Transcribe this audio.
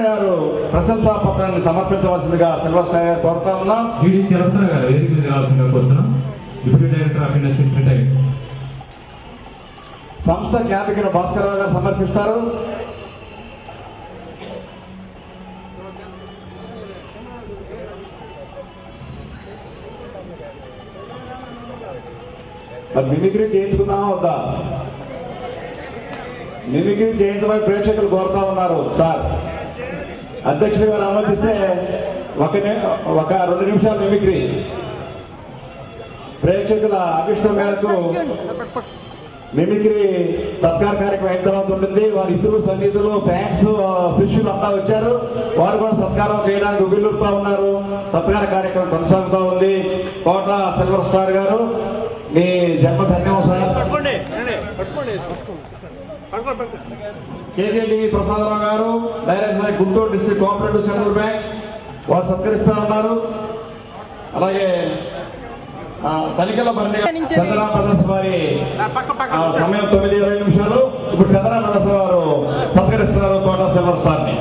గారు ప్రశంసా పత్రాన్ని సమర్పించవలసిందిగా silver star గారు కోరుతా ఉన్నాం. సంస్థ జ్ఞాపికను భాస్కరరావు గారు సమర్పిస్తారు. మరి మిమిక్రీ చేయించుకుందామా వద్దా? మిమిక్రీ చేయించమని ప్రేక్షకులు కోరుతా ఉన్నారు. సార్ అధ్యక్షుడు గారు అనుమతిస్తే ఒక 2 నిమిషాలు మిమిక్రీ. ప్రేక్షకుల అభిష్టం మేరకు మిమిక్రీ సత్కార కార్యక్రమం అయిన తర్వాత ఉంటుంది. వారి ఇద్దరు సన్నిధులు, ఫ్యాన్స్, శిష్యులు అంతా వచ్చారు. వారు కూడా సత్కారం చేయడానికి ఉబిల్లుతా ఉన్నారు. సత్కార కార్యక్రమం కొనసాగుతూ ఉంది. కోట సిల్వర్ స్టార్ గారు, మీ జన్మ ధన్యం సార్. కేజీడి ప్రసాదరావు గారు, director Guntur district cooperative central bank, వారు సత్కరిస్తా ఉన్నారు. అలాగే తనిఖీల భరణి చంద్ర ప్రదర్శ వారి సమయం 9:20 నిమిషాలు. ఇప్పుడు చంద్ర ప్రదర్శ వారు సత్కరిస్తున్నారు తోట సిల్వర్ స్టార్ ని.